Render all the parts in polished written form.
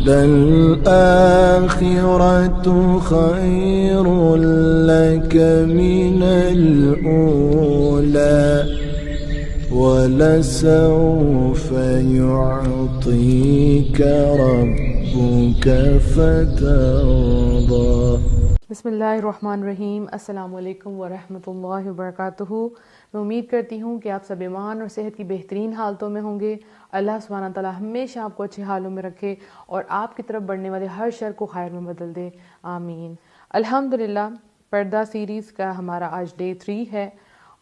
للآخرة خير لك من الأولى ولسوف يعطيك ربك فترضى۔ بسم اللہ الرحمن الرحیم۔ السلام علیکم ورحمۃ اللہ وبرکاتہ۔ میں امید کرتی ہوں کہ آپ سب ایمان اور صحت کی بہترین حالتوں میں ہوں گے۔ اللہ سبحانہ تعالیٰ ہمیشہ آپ کو اچھے حالوں میں رکھے اور آپ کی طرف بڑھنے والے ہر شر کو خیر میں بدل دے، آمین۔ الحمدللہ، پردہ سیریز کا ہمارا آج ڈے 3 ہے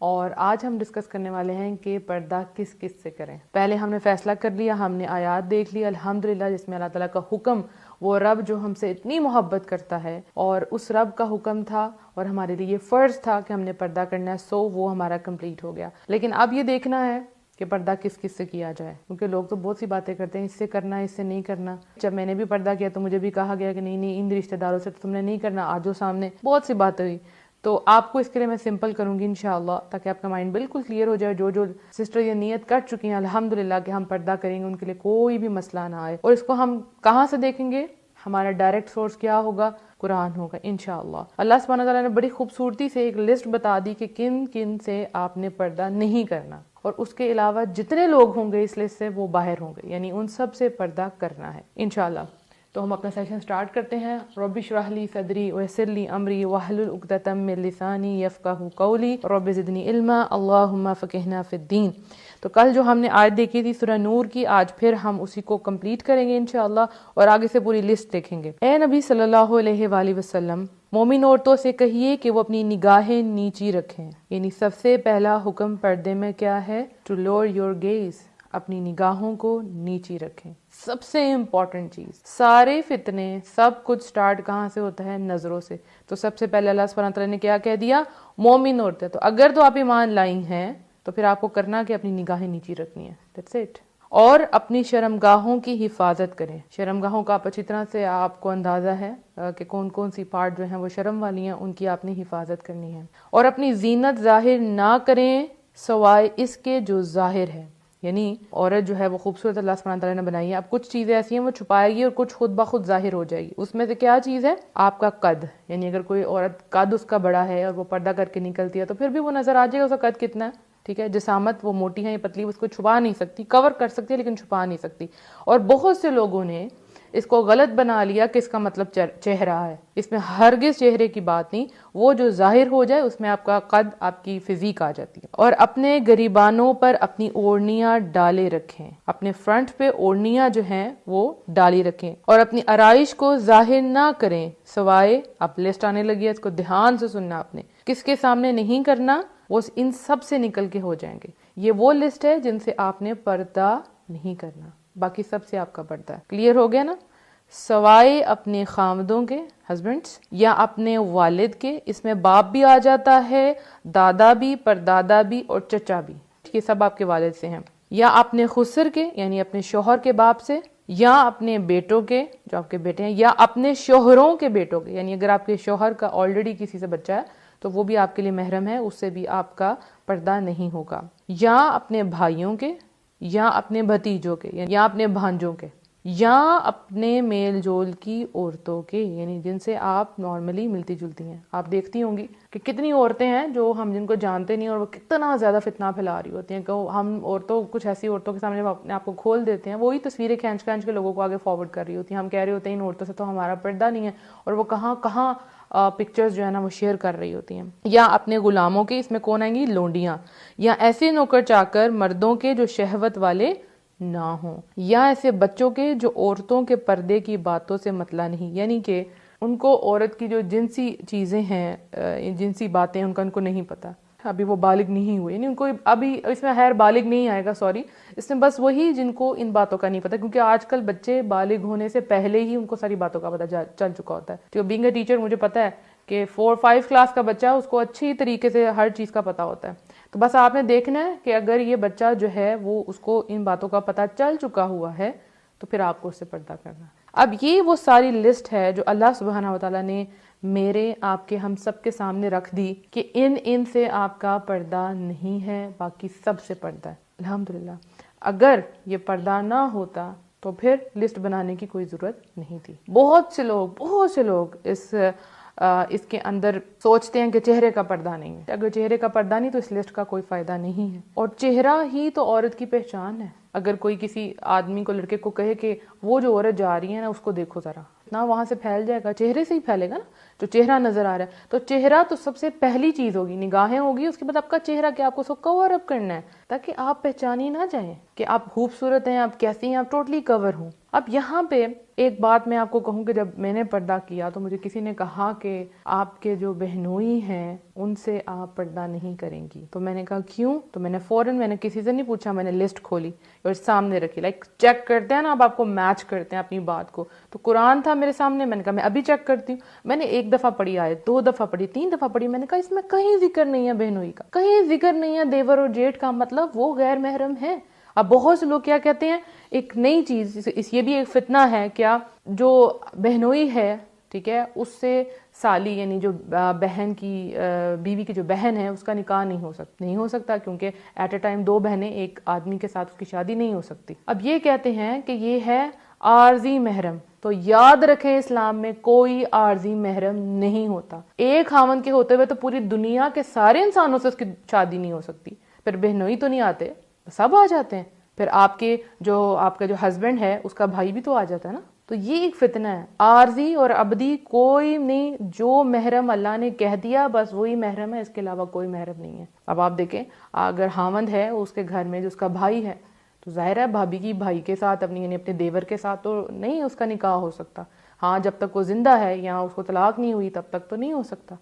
اور آج ہم ڈسکس کرنے والے ہیں کہ پردہ کس کس سے کریں۔ پہلے ہم نے فیصلہ کر لیا، ہم نے آیات دیکھ لی الحمدللہ، جس میں اللہ تعالیٰ کا حکم، وہ رب جو ہم سے اتنی محبت کرتا ہے اور اس رب کا حکم تھا اور ہمارے لیے یہ فرض تھا کہ ہم نے پردہ کرنا ہے، سو وہ ہمارا کمپلیٹ ہو گیا۔ لیکن اب یہ دیکھنا ہے کہ پردہ کس کس سے کیا جائے، کیونکہ لوگ تو بہت سی باتیں کرتے ہیں، اس سے کرنا ہے، اس سے نہیں کرنا۔ جب میں نے بھی پردہ کیا تو مجھے بھی کہا گیا کہ نہیں ان رشتہ داروں سے تو تم نے نہیں کرنا، آ جاؤ سامنے، بہت سی باتیں ہوئی۔ تو آپ کو اس کے لیے میں سمپل کروں گی انشاءاللہ، تاکہ آپ کا مائنڈ بالکل کلیئر ہو جائے۔ جو سسٹر یہ نیت کر چکی ہیں الحمدللہ کہ ہم پردہ کریں گے، ان کے لیے کوئی بھی مسئلہ نہ آئے۔ اور اس کو ہم کہاں سے دیکھیں گے؟ ہمارا ڈائریکٹ سورس کیا ہوگا؟ قرآن ہوگا انشاءاللہ۔ اللہ سبحانہ تعالیٰ نے بڑی خوبصورتی سے ایک لسٹ بتا دی کہ کن کن سے آپ نے پردہ نہیں کرنا، اور اس کے علاوہ جتنے لوگ ہوں گے اس لسٹ سے وہ باہر ہوں گے، یعنی ان سب سے پردہ کرنا ہے انشاءاللہ۔ تو ہم اپنا سیشن سٹارٹ کرتے ہیں۔ رب اشرح لی صدری ویسر لی امری واحلل عقدۃ من لسانی یفقہوا قولی رب زدنی علما اللہم فقہنا فی الدین۔ تو کل جو ہم نے آیت دیکھی تھی سورہ نور کی، آج پھر ہم اسی کو کمپلیٹ کریں گے انشاءاللہ اور آگے سے پوری لسٹ دیکھیں گے۔ اے نبی صلی اللہ علیہ وآلہ وسلم، مومن عورتوں سے کہیے کہ وہ اپنی نگاہیں نیچی رکھیں، یعنی سب سے پہلا حکم پردے میں کیا ہے؟ ٹو لوور یور گیز، اپنی نگاہوں کو نیچی رکھیں۔ سب سے امپورٹنٹ چیز، سارے فتنے سب کچھ سٹارٹ کہاں سے ہوتا ہے؟ نظروں سے۔ تو سب سے پہلے اللہ سبحانہ تعالیٰ نے کیا کہہ دیا؟ مومن عورتیں۔ تو اگر تو آپ ایمان لائی ہیں تو پھر آپ کو کرنا کہ اپنی نگاہیں نیچی رکھنی ہے، دیٹس اٹ۔ اور اپنی شرمگاہوں کی حفاظت کریں۔ شرمگاہوں کا آپ اچھی طرح سے آپ کو اندازہ ہے کہ کون کون سی پارٹ جو ہیں وہ شرم والی ہیں، ان کی آپ نے حفاظت کرنی ہے۔ اور اپنی زینت ظاہر نہ کریں سوائے اس کے جو ظاہر ہے، یعنی عورت جو ہے وہ خوبصورت اللہ سبحانہ تعالیٰ نے بنائی ہے، اب کچھ چیزیں ایسی ہیں وہ چھپائے گی اور کچھ خود بخود ظاہر ہو جائے گی۔ اس میں سے کیا چیز ہے؟ آپ کا قد، یعنی اگر کوئی عورت قد اس کا بڑا ہے اور وہ پردہ کر کے نکلتی ہے تو پھر بھی وہ نظر آ جائے گا اس کا قد کتنا ہے، ٹھیک ہے۔ جسامت وہ موٹی ہے یا پتلی، اس کو چھپا نہیں سکتی، کور کر سکتی ہے لیکن چھپا نہیں سکتی۔ اور بہت سے لوگوں نے اس کو غلط بنا لیا کہ اس کا مطلب چہرہ ہے، اس میں ہرگز چہرے کی بات نہیں، وہ جو ظاہر ہو جائے اس میں آپ کا قد، آپ کی فزیک آ جاتی ہے۔ اور اپنے گریبانوں پر اپنی اوڑھنیاں ڈالے رکھیں، اپنے فرنٹ پہ اوڑھنیاں جو ہیں وہ ڈالی رکھیں۔ اور اپنی آرائش کو ظاہر نہ کریں سوائے، اب لسٹ آنے لگی ہے، اس کو دھیان سے سننا آپ نے، کس کے سامنے نہیں کرنا؟ وہ ان سب سے نکل کے ہو جائیں گے۔ یہ وہ لسٹ ہے جن سے آپ نے پردہ نہیں کرنا، باقی سب سے آپ کا پردہ ہے۔ کلیئر ہو گیا نا؟ سوائے اپنے خامدوں کے، ہسبینڈس، یا اپنے والد کے، اس میں باپ بھی آ جاتا ہے، دادا بھی، پردادا بھی اور چچا بھی، یہ سب آپ کے والد سے ہیں۔ یا اپنے خسر کے، یعنی اپنے شوہر کے باپ سے، یا اپنے بیٹوں کے جو آپ کے بیٹے ہیں، یا اپنے شوہروں کے بیٹوں کے، یعنی اگر آپ کے شوہر کا آلریڈی کسی سے بچہ ہے تو وہ بھی آپ کے لیے محرم ہے، اس سے بھی آپ کا پردہ نہیں ہوگا۔ یا اپنے بھائیوں کے، یا اپنے بھتیجوں کے، یا اپنے بھانجوں کے، یا اپنے میل جول کی عورتوں کے، یعنی جن سے آپ نارملی ملتی جلتی ہیں۔ آپ دیکھتی ہوں گی کہ کتنی عورتیں ہیں جو ہم جن کو جانتے نہیں اور وہ کتنا زیادہ فتنہ پھیلا رہی ہوتی ہیں کہ ہم عورتوں، کچھ ایسی عورتوں کے سامنے جب اپنے آپ کو کھول دیتے ہیں، وہی تصویریں کھینچ کے لوگوں کو آگے فارورڈ کر رہی ہوتی ہیں۔ ہم کہہ رہے ہوتے ہیں ان عورتوں سے تو ہمارا پردہ نہیں ہے، اور وہ کہاں پکچرز جو ہے نا وہ شیئر کر رہی ہوتی ہیں۔ یا اپنے غلاموں کے، اس میں کون آئیں گی؟ لونڈیاں۔ یا ایسے نوکر چاکر مردوں کے جو شہوت والے نہ ہوں، یا ایسے بچوں کے جو عورتوں کے پردے کی باتوں سے مطلع نہیں، یعنی کہ ان کو عورت کی جو جنسی چیزیں ہیں، جنسی باتیں ان کو نہیں پتا، ابھی وہ بالغ نہیں ہوئے، یعنی ان کو ابھی اس میں خیر بالغ نہیں آئے گا، سوری، اس میں بس وہی جن کو ان باتوں کا نہیں پتا، کیونکہ آج کل بچے بالغ ہونے سے پہلے ہی ان کو ساری باتوں کا پتا چل چکا ہوتا ہے۔ تو بینگ اے ٹیچر مجھے پتا ہے کہ 4-5 کلاس کا بچہ ہے، اس کو اچھی طریقے سے ہر چیز کا پتا ہوتا ہے۔ تو بس آپ نے دیکھنا ہے کہ اگر یہ بچہ جو ہے وہ اس کو ان باتوں کا پتا چل چکا ہوا ہے تو پھر آپ کو اس سے پردہ کرنا۔ اب یہ وہ ساری لسٹ ہے جو اللہ سبحانہ وتعالیٰ نے میرے، آپ کے، ہم سب کے سامنے رکھ دی کہ ان سے آپ کا پردہ نہیں ہے، باقی سب سے پردہ ہے۔ الحمدللہ، اگر یہ پردہ نہ ہوتا تو پھر لسٹ بنانے کی کوئی ضرورت نہیں تھی. بہت سے لوگ اس کے اندر سوچتے ہیں کہ چہرے کا پردہ نہیں ہے. اگر چہرے کا پردہ نہیں تو اس لسٹ کا کوئی فائدہ نہیں ہے. اور چہرہ ہی تو عورت کی پہچان ہے. اگر کوئی کسی آدمی کو، لڑکے کو کہے کہ وہ جو عورت جا رہی ہے نا اس کو دیکھو ذرا، اتنا وہاں سے پھیل جائے گا، چہرے سے ہی پھیلے گا نا. جو چہرہ نظر آ رہا ہے تو چہرہ تو سب سے پہلی چیز ہوگی، نگاہیں ہوگی، اس کے بعد آپ کا چہرہ کیا آپ کو اس کو کور اپ کرنا ہے تاکہ آپ پہچانی نہ جائیں کہ آپ خوبصورت ہیں، آپ کیسی ہیں، آپ ٹوٹلی کور ہوں. اب یہاں پہ ایک بات میں آپ کو کہوں کہ جب میں نے پردہ کیا تو مجھے کسی نے کہا کہ آپ کے جو بہنوئی ہیں ان سے آپ پردہ نہیں کریں گی. تو میں نے کہا کیوں؟ تو میں نے کسی سے نہیں پوچھا، میں نے لسٹ کھولی اور سامنے رکھی. لائک چیک کرتے ہیں نا آپ کو میچ کرتے ہیں اپنی بات کو. تو قرآن تھا میرے سامنے، میں نے کہا میں ابھی چیک کرتی ہوں. میں نے 1 دفعہ پڑھی آیت، 2 دفعہ پڑھی، 3 دفعہ پڑھی. میں نے کہا اس میں کہیں ذکر نہیں ہے بہنوئی کا، کہیں ذکر نہیں ہے دیور اور جیٹھ کا، مطلب وہ غیر محرم ہے. اب بہت سے لوگ کیا کہتے ہیں، ایک نئی چیز، یہ بھی ایک فتنہ ہے کیا، جو بہنوئی ہے ٹھیک ہے اس سے سالی یعنی جو بہن کی بیوی کی جو بہن ہے اس کا نکاح نہیں ہو سکتا کیونکہ ایٹ اے ٹائم 2 بہنیں ایک آدمی کے ساتھ اس کی شادی نہیں ہو سکتی. اب یہ کہتے ہیں کہ یہ ہے عارضی محرم. تو یاد رکھیں اسلام میں کوئی عارضی محرم نہیں ہوتا. ایک خاوند کے ہوتے ہوئے تو پوری دنیا کے سارے انسانوں سے اس کی شادی نہیں ہو سکتی. پھر بہنوئی تو نہیں آتے، سب آ جاتے ہیں. پھر آپ کا جو ہسبینڈ ہے اس کا بھائی بھی تو آ جاتا ہے نا. تو یہ ایک فتنہ ہے. عارضی اور ابدی کوئی نہیں، جو محرم اللہ نے کہہ دیا بس وہی محرم ہے، اس کے علاوہ کوئی محرم نہیں ہے. اب آپ دیکھیں اگر خاوند ہے اس کے گھر میں جو اس کا بھائی ہے تو ظاہر ہے بھابھی کی بھائی کے ساتھ یعنی اپنے دیور کے ساتھ تو نہیں اس کا نکاح ہو سکتا. ہاں جب تک وہ زندہ ہے یا اس کو طلاق نہیں ہوئی تب تک تو نہیں ہو سکتا.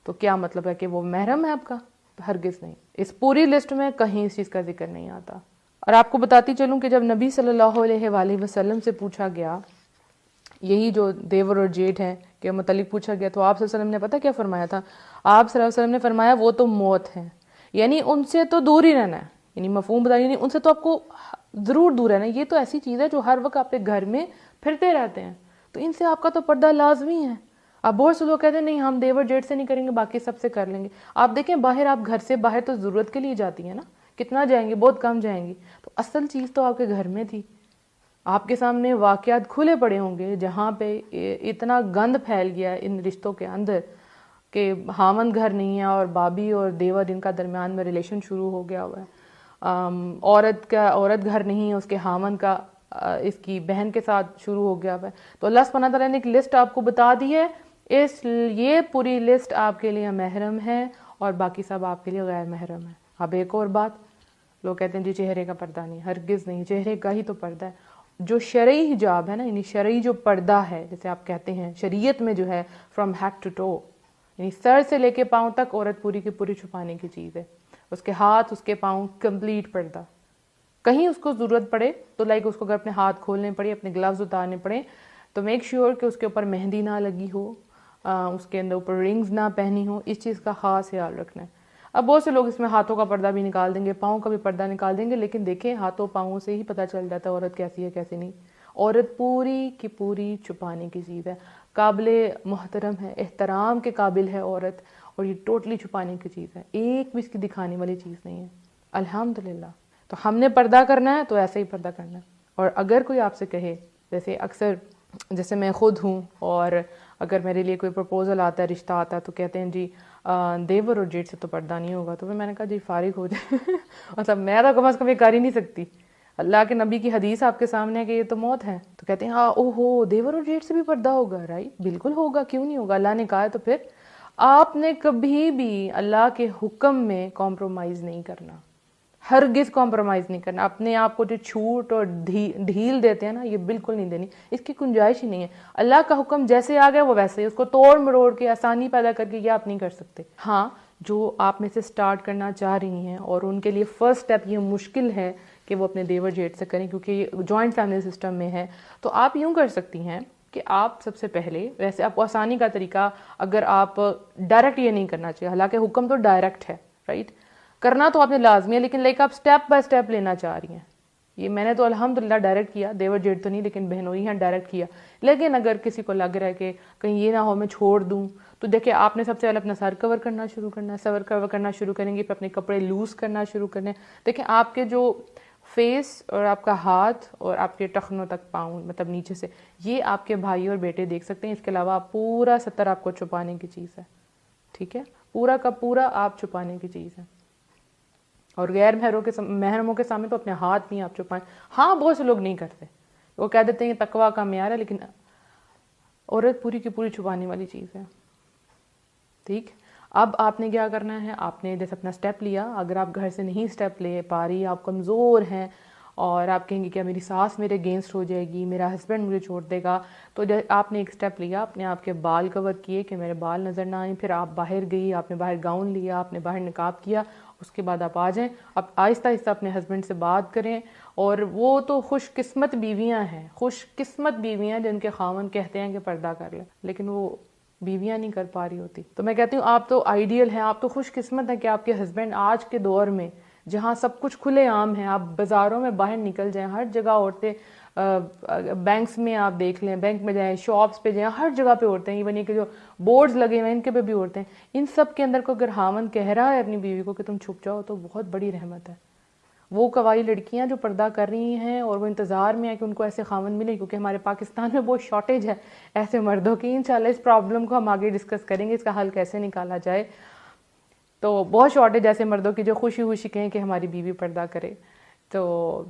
تو کیا مطلب ہے کہ وہ محرم ہے آپ کا؟ ہرگز نہیں. اس پوری لسٹ میں کہیں اس چیز کا ذکر نہیں آتا. اور آپ کو بتاتی چلوں کہ جب نبی صلی اللہ علیہ وآلہ وسلم سے پوچھا گیا یہی جو دیور اور جیٹھ ہیں کے متعلق پوچھا گیا تو آپ صلی اللہ علیہ وسلم نے پتہ کیا فرمایا تھا؟ آپ صلی اللہ علیہ وسلم نے فرمایا وہ تو موت ہے، یعنی ان سے تو دور ہی رہنا ہے. یعنی مفہوم بتائیے، یعنی ان سے تو آپ کو ضرور دور رہنا ہے. یہ تو ایسی چیز ہے جو ہر وقت آپ کے گھر میں پھرتے رہتے ہیں، تو ان سے آپ کا تو پردہ لازمی ہے. اب بہت سے لوگ کہتے ہیں نہیں ہم دیور جیٹھ سے نہیں کریں گے، باقی سب سے کر لیں گے. آپ دیکھیں باہر، آپ گھر سے باہر تو ضرورت کے لیے جاتی ہیں نا، کتنا جائیں گی؟ بہت کم جائیں گی. تو اصل چیز تو آپ کے گھر میں تھی. آپ کے سامنے واقعات کھلے پڑے ہوں گے جہاں پہ اتنا گند پھیل گیا ہے ان رشتوں کے اندر کہ خاوند گھر نہیں ہے اور بابی اور دیور ان کا درمیان میں ریلیشن شروع ہو گیا ہوا ہے. عورت گھر نہیں ہے، اس کے خاوند کا اس کی بہن کے ساتھ شروع ہو گیا ہوا ہے. تو اللہ سبحانہ تعالیٰ نے ایک لسٹ آپ کو بتا دی ہے. یہ پوری لسٹ آپ کے لیے محرم ہے اور باقی سب آپ کے لیے غیر محرم ہے. اب ایک اور بات، لوگ کہتے ہیں جی چہرے کا پردہ نہیں. ہرگز نہیں، چہرے کا ہی تو پردہ ہے. جو شرعی حجاب ہے نا، یعنی شرعی جو پردہ ہے جیسے آپ کہتے ہیں شریعت میں جو ہے فرام ہیڈ ٹو ٹو، یعنی سر سے لے کے پاؤں تک عورت پوری کی پوری چھپانے کی چیز ہے. اس کے ہاتھ، اس کے پاؤں، کمپلیٹ پردہ. کہیں اس کو ضرورت پڑے تو لائک اس کو اگر اپنے ہاتھ کھولنے پڑے، اپنے گلوز اتارنے پڑے تو میک شیور کہ اس کے اوپر مہندی نہ لگی ہو، اس کے اندر اوپر رنگز نہ پہنی ہو. اس چیز کا خاص خیال رکھنا ہے. اب بہت سے لوگ اس میں ہاتھوں کا پردہ بھی نکال دیں گے، پاؤں کا بھی پردہ نکال دیں گے، لیکن دیکھیں ہاتھوں پاؤں سے ہی پتہ چل جاتا ہے عورت کیسی ہے کیسی نہیں. عورت پوری کی پوری چھپانے کی چیز ہے، قابل محترم ہے، احترام کے قابل ہے عورت، اور یہ ٹوٹلی چھپانے کی چیز ہے، ایک بھی اس کی دکھانے والی چیز نہیں ہے. الحمدللہ. تو ہم نے پردہ کرنا ہے تو ایسے ہی پردہ کرنا ہے. اور اگر کوئی آپ سے کہے، جیسے میں خود ہوں اور اگر میرے لیے کوئی پرپوزل آتا ہے، رشتہ آتا ہے تو کہتے ہیں جی دیور اور جیٹھ سے تو پردہ نہیں ہوگا، تو پھر میں نے کہا جی فارغ ہو جائے. مطلب میں تو کم از کم یہ کر ہی نہیں سکتی. اللہ کے نبی کی حدیث آپ کے سامنے ہے کہ یہ تو موت ہے. تو کہتے ہیں ہاں اوہو دیور اور جیٹھ سے بھی پردہ ہوگا، رائٹ، بالکل ہوگا، کیوں نہیں ہوگا، اللہ نے کہا ہے. تو پھر آپ نے کبھی بھی اللہ کے حکم میں کمپرومائز نہیں کرنا، ہرگز کمپرومائز نہیں کرنا. اپنے آپ کو جو چھوٹ اور ڈھیل دیتے ہیں نا، یہ بالکل نہیں دینی، اس کی گنجائش ہی نہیں ہے. اللہ کا حکم جیسے آ گیا وہ ویسے ہی، اس کو توڑ مروڑ کے آسانی پیدا کر کے یہ آپ نہیں کر سکتے. ہاں جو آپ میں سے سٹارٹ کرنا چاہ رہی ہیں اور ان کے لیے فرسٹ سٹیپ یہ مشکل ہے کہ وہ اپنے دیور جیٹھ سے کریں کیونکہ یہ جوائنٹ فیملی سسٹم میں ہے، تو آپ یوں کر سکتی ہیں کہ آپ سب سے پہلے، ویسے آپ کو آسانی کا طریقہ، اگر آپ ڈائریکٹ یہ نہیں کرنا چاہیے، حالانکہ حکم تو ڈائریکٹ ہے، رائٹ، کرنا تو آپ نے لازمی ہے، لیکن لائک آپ سٹیپ بائی سٹیپ لینا چاہ رہی ہیں. یہ میں نے تو الحمدللہ ڈائریکٹ کیا، دیور جیٹھ تو نہیں لیکن بہنوئی ہیں ڈائریکٹ کیا. لیکن اگر کسی کو لگ رہا ہے کہ کہیں یہ نہ ہو میں چھوڑ دوں، تو دیکھیں آپ نے سب سے پہلے اپنا سر کور کرنا شروع کرنا ہے. سر کور کرنا شروع کریں گے، پھر اپنے کپڑے لوز کرنا شروع کرنے. دیکھیں آپ کے جو فیس اور آپ کا ہاتھ اور آپ کے ٹخنوں تک پاؤں مطلب نیچے سے، یہ آپ کے بھائی اور بیٹے دیکھ سکتے ہیں. اس کے علاوہ آپ پورا 70 آپ کو چھپانے کی چیز ہے. ٹھیک ہے، پورا کا پورا آپ چھپانے کی چیز ہے. اور غیر محرموں کے سامنے تو اپنے ہاتھ نہیں آپ چھپائیں. ہاں بہت سے لوگ نہیں کرتے، وہ کہہ دیتے ہیں یہ تقویٰ کا معیار ہے، لیکن عورت پوری کی پوری چھپانے والی چیز ہے. ٹھیک، اب آپ نے کیا کرنا ہے، آپ نے جیسے اپنا سٹیپ لیا. اگر آپ گھر سے نہیں سٹیپ لے پا رہی، آپ کمزور ہیں اور آپ کہیں گے کہ میری ساس میرے اگینسٹ ہو جائے گی، میرا ہسبینڈ مجھے چھوڑ دے گا، تو آپ نے ایک سٹیپ لیا، اپنے آپ کے بال کور کیے کہ میرے بال نظر نہ آئیں. پھر آپ باہر گئی، آپ نے باہر گاؤن لیا، آپ نے باہر نقاب کیا. اس کے بعد آپ آ جائیں، اب آہستہ آہستہ اپنے ہسبینڈ سے بات کریں. اور وہ تو خوش قسمت بیویاں ہیں، خوش قسمت بیویاں جن کے خاوند کہتے ہیں کہ پردہ کر لیں، لیکن وہ بیویاں نہیں کر پا رہی ہوتی. تو میں کہتی ہوں آپ تو آئیڈیل ہیں، آپ تو خوش قسمت ہیں کہ آپ کے ہسبینڈ آج کے دور میں جہاں سب کچھ کھلے عام ہیں، آپ بازاروں میں باہر نکل جائیں، ہر جگہ عورتیں، بینکس میں آپ دیکھ لیں، بینک میں جائیں، شاپس پہ جائیں، ہر جگہ پہ عورتیں. ایون یہ کہ جو بورڈز لگے ہوئے ہیں ان کے پہ بھی عورتیں. ان سب کے اندر کو اگر خاوند کہہ رہا ہے اپنی بیوی کو کہ تم چھپ جاؤ، تو بہت بڑی رحمت ہے. وہ قوائی لڑکیاں جو پردہ کر رہی ہیں اور وہ انتظار میں ہے کہ ان کو ایسے خاوند ملے، کیونکہ ہمارے پاکستان میں بہت شارٹیج ہے ایسے مردوں کی. انشاءاللہ اس پرابلم کو ہم آگے ڈسکس کریں گے، اس کا حل کیسے نکالا جائے. تو بہت شارٹیج ایسے مردوں کی جو خوشی خوشی کہیں کہ ہماری بیوی پردہ کرے. تو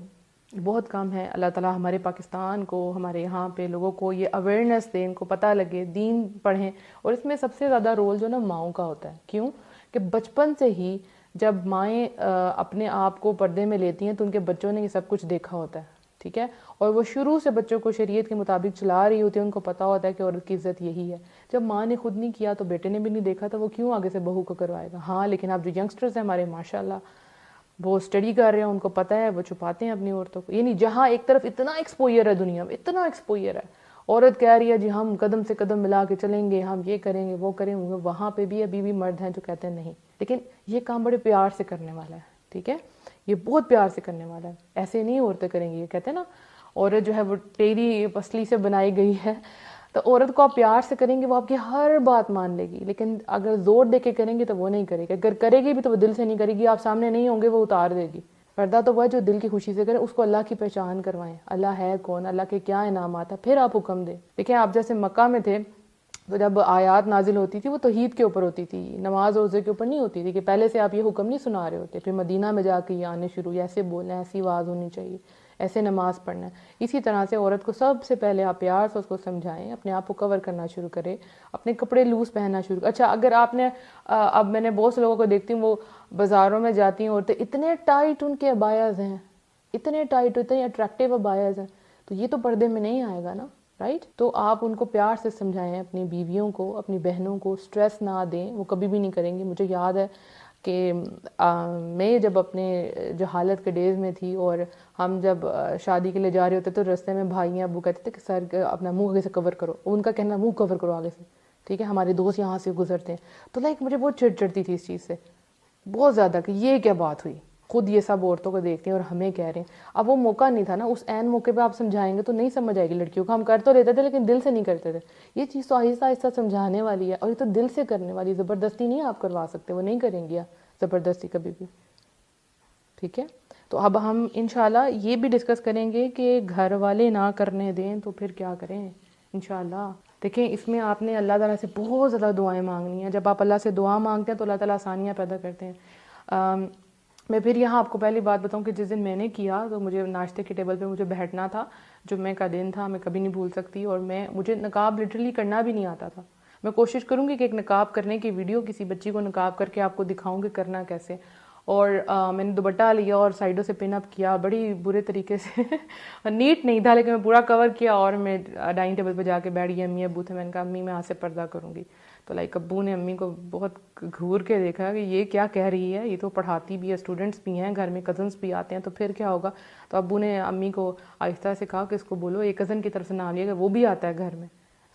بہت کم ہے. اللہ تعالیٰ ہمارے پاکستان کو، ہمارے یہاں پہ لوگوں کو یہ اویئرنیس دیں، ان کو پتہ لگے، دین پڑھیں. اور اس میں سب سے زیادہ رول جو نا ماؤں کا ہوتا ہے. کیوں کہ بچپن سے ہی جب مائیں اپنے آپ کو پردے میں لیتی ہیں تو ان کے بچوں نے یہ سب کچھ دیکھا ہوتا ہے. ٹھیک ہے، اور وہ شروع سے بچوں کو شریعت کے مطابق چلا رہی ہوتی ہے. ان کو پتہ ہوتا ہے کہ عورت کی عزت یہی ہے. جب ماں نے خود نہیں کیا تو بیٹے نے بھی نہیں دیکھا، تو وہ کیوں آگے سے بہو کو کروائے گا. ہاں لیکن اب جو ینگسٹرز ہیں ہمارے ماشاءاللہ وہ اسٹڈی کر رہے ہیں، ان کو پتہ ہے، وہ چھپاتے ہیں اپنی عورتوں کو. یعنی جہاں ایک طرف اتنا ایکسپوئر ہے دنیا میں، اتنا ایکسپوئر ہے، عورت کہہ رہی ہے جی ہم قدم سے قدم ملا کے چلیں گے، ہم یہ کریں گے وہ کریں گے، وہاں پہ بھی ابھی بھی مرد ہیں جو کہتے ہیں نہیں. لیکن یہ کام بڑے پیار سے کرنے والا ہے. ٹھیک ہے، یہ بہت پیار سے کرنے والا ہے. ایسے نہیں عورتیں کریں گی. یہ کہتے ہیں نا عورت جو ہے وہ ٹیری پسلی سے بنائی گئی ہے. تو عورت کو آپ پیار سے کریں گے وہ آپ کی ہر بات مان لے گی. لیکن اگر زور دے کے کریں گے تو وہ نہیں کرے گی. اگر کرے گی بھی تو وہ دل سے نہیں کرے گی. آپ سامنے نہیں ہوں گے وہ اتار دے گی. پردہ تو وہ ہے جو دل کی خوشی سے کرے. اس کو اللہ کی پہچان کروائیں، اللہ ہے کون، اللہ کے کیا انعامات ہیں، پھر آپ حکم دیں. دیکھیں آپ جیسے مکہ میں تھے تو جب آیات نازل ہوتی تھی وہ توحید کے اوپر ہوتی تھی، نماز روزے کے اوپر نہیں ہوتی تھی کہ پہلے سے آپ یہ حکم نہیں سنا رہے ہوتے. پھر مدینہ میں جا کے یہ آنے شروع، ایسے بولنا ہے، ایسی آواز ہونی چاہیے، ایسے نماز پڑھنا ہے. اسی طرح سے عورت کو سب سے پہلے آپ پیار سے اس کو سمجھائیں، اپنے آپ کو کور کرنا شروع کرے، اپنے کپڑے لوز پہننا شروع کرے. اچھا اگر آپ نے اب میں نے بہت سے لوگوں کو دیکھتی ہوں وہ بازاروں میں جاتی ہیں عورتیں، اتنے ٹائٹ ان کے ابایاز ہیں، اتنے ٹائٹ، اتنے اٹریکٹیو ابایاز ہیں، تو یہ تو پردے میں نہیں آئے گا نا. رائٹ، تو آپ ان کو پیار سے سمجھائیں، اپنی بیویوں کو، اپنی بہنوں کو اسٹریس نہ دیں. وہ کبھی بھی نہیں کریں گی. مجھے یاد ہے کہ میں جب اپنے جہالت کے ڈیز میں تھی اور ہم جب شادی کے لیے جا رہے ہوتے تو رستے میں بھائی ابو کہتے تھے کہ سر اپنا منہ آگے سے کور کرو. ان کا کہنا منہ کور کرو آگے سے. ٹھیک ہے، ہمارے دوست یہاں سے گزرتے ہیں تو مجھے بہت چڑ چڑتی تھی اس چیز سے بہت زیادہ کہ یہ کیا بات ہوئی. خود یہ سب عورتوں کو دیکھتے ہیں اور ہمیں کہہ رہے ہیں. اب وہ موقع نہیں تھا نا، اس عین موقع پہ آپ سمجھائیں گے تو نہیں سمجھ آئے گی لڑکیوں کو. ہم کر تو لیتے تھے لیکن دل سے نہیں کرتے تھے. یہ چیز تو آہستہ آہستہ سمجھانے والی ہے اور یہ تو دل سے کرنے والی. زبردستی نہیں آپ کروا سکتے، وہ نہیں کریں گی زبردستی کبھی بھی. ٹھیک ہے، تو اب ہم انشاءاللہ یہ بھی ڈسکس کریں گے کہ گھر والے نہ کرنے دیں تو پھر کیا کریں انشاءاللہ. دیکھیں اس میں آپ نے اللہ تعالیٰ سے بہت زیادہ دعائیں مانگنی ہیں. جب آپ اللہ سے دعا مانگتے ہیں تو اللہ تعالیٰ آسانیاں پیدا کرتے ہیں. میں پھر یہاں آپ کو پہلی بات بتاؤں کہ جس دن میں نے کیا تو مجھے ناشتے کے ٹیبل پہ مجھے بیٹھنا تھا، جمعے کا دن تھا، میں کبھی نہیں بھول سکتی. اور مجھے نقاب لٹرلی کرنا بھی نہیں آتا تھا. میں کوشش کروں گی کہ ایک نقاب کرنے کی ویڈیو کسی بچی کو نقاب کر کے آپ کو دکھاؤں کہ کرنا کیسے. اور میں نے دوپٹہ لیا اور سائڈوں سے پن اپ کیا بڑی برے طریقے سے نیٹ نہیں تھا لیکن میں پورا کور کیا. اور میں ڈائننگ ٹیبل پہ جا کے بیٹھ گئی. امی ابو تھے، میں نے کہا امی میں آج سے پردہ کروں گی. تو ابو نے امی کو بہت گھور کے دیکھا کہ یہ کیا کہہ رہی ہے، یہ تو پڑھاتی بھی ہے، اسٹوڈنٹس بھی ہیں گھر میں، کزنس بھی آتے ہیں، تو پھر کیا ہوگا. تو ابو نے امی کو آہستہ سے کہا کہ اس کو بولو ایک کزن کی طرف سے نام لیا کہ وہ بھی آتا ہے گھر میں.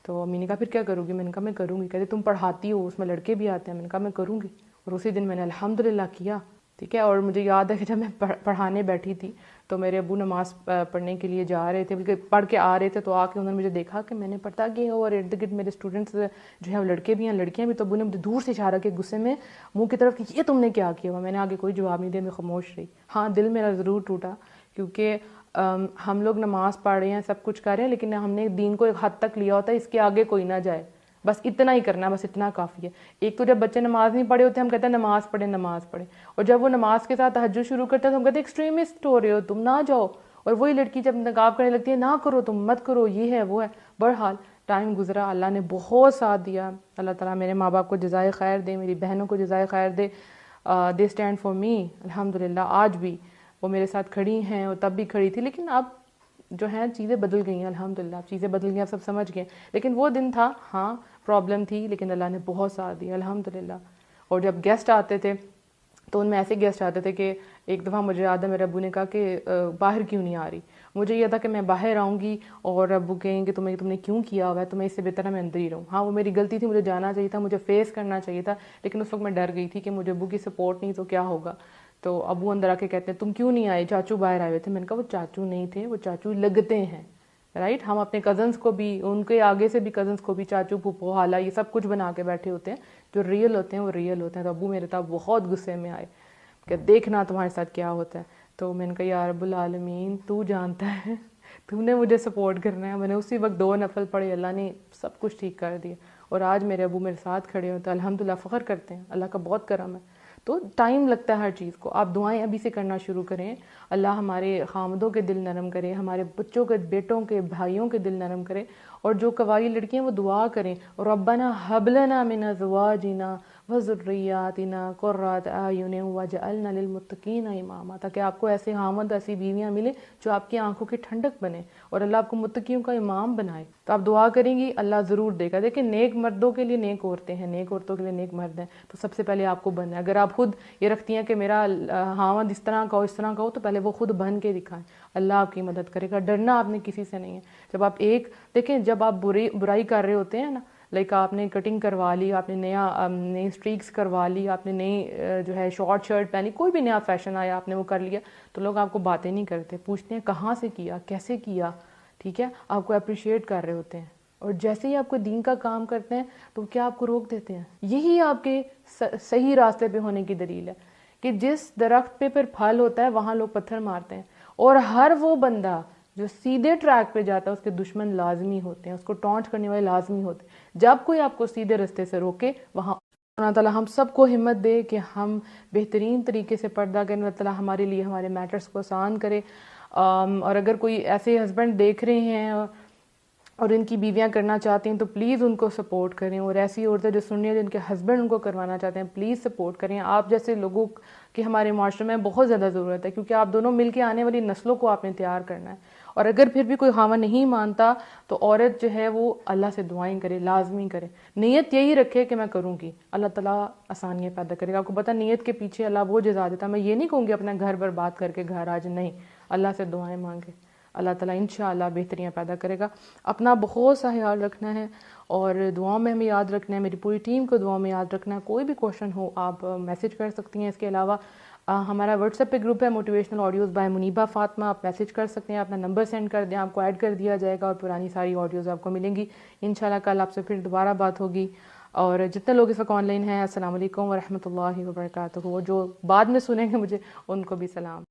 تو امی نے کہا پھر کیا کروں گی. میں نے کہا میں کروں گی. کہتے تم پڑھاتی ہو، اس میں لڑکے بھی آتے ہیں. میں نے کہا میں کروں گی. اور اسی دن میں نے الحمدللہ کیا. ٹھیک ہے، اور مجھے یاد ہے کہ جب میں پڑھانے بیٹھی تھی تو میرے ابو نماز پڑھنے کے لیے جا رہے تھے، بلکہ پڑھ کے آ رہے تھے، تو آ کے انہوں نے مجھے دیکھا کہ میں نے پردہ کیا اور ارد گرد میرے اسٹوڈنٹس جو ہیں لڑکے بھی ہیں لڑکیاں بھی. تو ابو نے مجھے دور سے اشارہ کیا غصے میں منہ کی طرف کہ یہ تم نے کیا کیا ہوا. میں نے آگے کوئی جواب نہیں دیا، میں خاموش رہی. ہاں دل میرا ضرور ٹوٹا کیونکہ ہم لوگ نماز پڑھ رہے ہیں، سب کچھ کر رہے ہیں، لیکن ہم نے دین کو ایک حد تک لیا ہوتا ہے، اس کے آگے کوئی نہ جائے، بس اتنا ہی کرنا ہے، بس اتنا کافی ہے۔ ایک تو جب بچے نماز نہیں پڑھے ہوتے ہم کہتے ہیں نماز پڑھیں نماز پڑھیں، اور جب وہ نماز کے ساتھ تہجد شروع کرتے ہیں تو ہم کہتے ہیں ایکسٹریمسٹ ہو رہے ہو تم، نہ جاؤ، اور وہی لڑکی جب نقاب کرنے لگتی ہے نہ کرو تم، مت کرو، یہ ہے وہ ہے۔ بہرحال ٹائم گزرا، اللہ نے بہت ساتھ دیا، اللہ تعالیٰ میرے ماں باپ کو جزائے خیر دے، میری بہنوں کو جزائے خیر دے، دے اسٹینڈ فار می الحمدللہ۔ آج بھی وہ میرے ساتھ کھڑی ہیں، اور تب بھی کھڑی تھی، لیکن اب جو ہیں چیزیں بدل گئی ہیں الحمدللہ، اب چیزیں بدل گئی، اب سب سمجھ گئے، لیکن وہ دن تھا، ہاں پرابلم تھی، لیکن اللہ نے بہت ساتھ دیا الحمدللہ۔ اور جب گیسٹ آتے تھے تو ان میں ایسے گیسٹ آتے تھے کہ ایک دفعہ مجھے یاد ہے میرے ابو نے کہا کہ باہر کیوں نہیں آ رہی، مجھے یہ تھا کہ میں باہر آؤں گی اور ابو کہیں کہ تم نے کیوں کیا ہوا ہے، تمہیں اس سے بہتر ہے میں اندر ہی رہوں۔ ہاں وہ میری غلطی تھی، مجھے جانا چاہیے تھا، مجھے فیس کرنا چاہیے تھا، لیکن اس وقت میں ڈر گئی تھی کہ مجھے ابو کی سپورٹ نہیں تو کیا ہوگا۔ تو ابو اندر آ کے کہتے ہیں تم کیوں نہیں آئے، چاچو باہر آئے ہوئے تھے۔ میں نے کہا وہ چاچو نہیں تھے، وہ چاچو لگتے ہیں، رائٹ۔ ہم اپنے کزنس کو بھی، ان کے آگے سے بھی کزنس کو بھی چاچو پھوپھو خالہ یہ سب کچھ بنا کے بیٹھے ہوتے ہیں، جو ریئل ہوتے ہیں وہ ریئل ہوتے ہیں۔ تو ابو میرے تھا بہت غصے میں آئے کہ دیکھنا تمہارے ساتھ کیا ہوتا ہے۔ تو میں نے کہا یا رب العالمین تو جانتا ہے، تو نے مجھے سپورٹ کرنا ہے۔ میں نے اسی وقت 2 نفل پڑھے، اللہ نے سب کچھ ٹھیک کر دیا، اور آج میرے ابو میرے ساتھ کھڑے ہوتے ہیں، الحمدللہ فخر کرتے ہیں، اللہ کا بہت کرم ہے۔ تو ٹائم لگتا ہے ہر چیز کو، آپ دعائیں ابھی سے کرنا شروع کریں، اللہ ہمارے خامدوں کے دل نرم کرے، ہمارے بچوں کے، بیٹوں کے، بھائیوں کے دل نرم کرے، اور جو قوائی لڑکیاں وہ دعا کریں ربنا ھب لنا من ازواجنا وذریاتنا قرۃ اعین واجعلنا للمتقین اماما، تاکہ آپ کو ایسے خامد، ایسی بیویاں ملیں جو آپ کی آنکھوں کی ٹھنڈک بنے اور اللہ آپ کو متقیوں کا امام بنائے۔ تو آپ دعا کریں گی اللہ ضرور دے گا۔ دیکھیں نیک مردوں کے لیے نیک عورتیں ہیں، نیک عورتوں کے لیے نیک مرد ہیں، تو سب سے پہلے آپ کو بننا ہے۔ اگر آپ خود یہ رکھتی ہیں کہ میرا خامد اس طرح کا ہو، اس طرح کا ہو، تو پہلے وہ خود بن کے دکھائیں، اللہ آپ کی مدد کرے گا۔ ڈرنا آپ نے کسی سے نہیں ہے۔ جب آپ دیکھیں جب آپ برائی کر رہے ہوتے ہیں نا، لائک آپ نے کٹنگ کروا لی، آپ نے نئی اسٹریکس کروا لی، آپ نے نئی جو ہے شارٹ شرٹ پہنی، کوئی بھی نیا فیشن آیا آپ نے وہ کر لیا، تو لوگ آپ کو باتیں نہیں کرتے، پوچھتے ہیں کہاں سے کیا، کیسے کیا، ٹھیک ہے، آپ کو اپریشیٹ کر رہے ہوتے ہیں۔ اور جیسے ہی آپ کو دین کا کام کرتے ہیں تو کیا آپ کو روک دیتے ہیں؟ یہی آپ کے صحیح راستے پہ ہونے کی دلیل ہے کہ جس درخت پہ پھر پھل ہوتا ہے وہاں لوگ پتھر مارتے ہیں، اور ہر وہ بندہ جو سیدھے ٹریک پہ جاتا ہے اس کے دشمن لازمی ہوتے ہیں، اس کو ٹانٹ کرنے والے لازمی ہوتے ہیں۔ جب کوئی آپ کو سیدھے رستے سے روکے وہاں اللہ تعالیٰ ہم سب کو ہمت دے کہ ہم بہترین طریقے سے پردہ کریں، اللہ تعالیٰ ہمارے لیے ہمارے میٹرز کو آسان کرے۔ اور اگر کوئی ایسے ہسبینڈ دیکھ رہے ہیں اور ان کی بیویاں کرنا چاہتی ہیں تو پلیز ان کو سپورٹ کریں، اور ایسی عورتیں جو سن رہی ہیں جن کے ہسبینڈ ان کو کروانا چاہتے ہیں پلیز سپورٹ کریں۔ آپ جیسے لوگوں کی ہمارے معاشرے میں بہت زیادہ ضرورت ہے، کیونکہ آپ دونوں مل کے آنے والی نسلوں کو آپ نے تیار کرنا ہے۔ اور اگر پھر بھی کوئی خاوند نہیں مانتا تو عورت جو ہے وہ اللہ سے دعائیں کرے، لازمی کرے، نیت یہی رکھے کہ میں کروں گی، اللہ تعالیٰ آسانیاں پیدا کرے گا۔ آپ کو پتہ نیت کے پیچھے اللہ وہ جزا دیتا ہے۔ میں یہ نہیں کہوں گی اپنا گھر برباد کر کے گھر آج، نہیں، اللہ سے دعائیں مانگے، اللہ تعالیٰ انشاءاللہ بہتریاں پیدا کرے گا۔ اپنا بہت سا خیال رکھنا ہے اور دعاؤں میں ہمیں یاد رکھنا ہے، میری پوری ٹیم کو دعاؤں میں یاد رکھنا ہے۔ کوئی بھی کوشچن ہو آپ میسج کر سکتی ہیں۔ اس کے علاوہ ہمارا واٹس ایپ پہ گروپ ہے motivational audios by Muniba Fatima, آپ میسج کر سکتے ہیں، اپنا نمبر سینڈ کر دیں، آپ کو ایڈ کر دیا جائے گا اور پرانی ساری آڈیوز آپ کو ملیں گی انشاءاللہ۔ کل آپ سے پھر دوبارہ بات ہوگی، اور جتنے لوگ اس وقت آن لائن ہیں السلام علیکم ورحمۃ اللہ وبرکاتہ، وہ جو بعد میں سنیں گے مجھے ان کو بھی سلام۔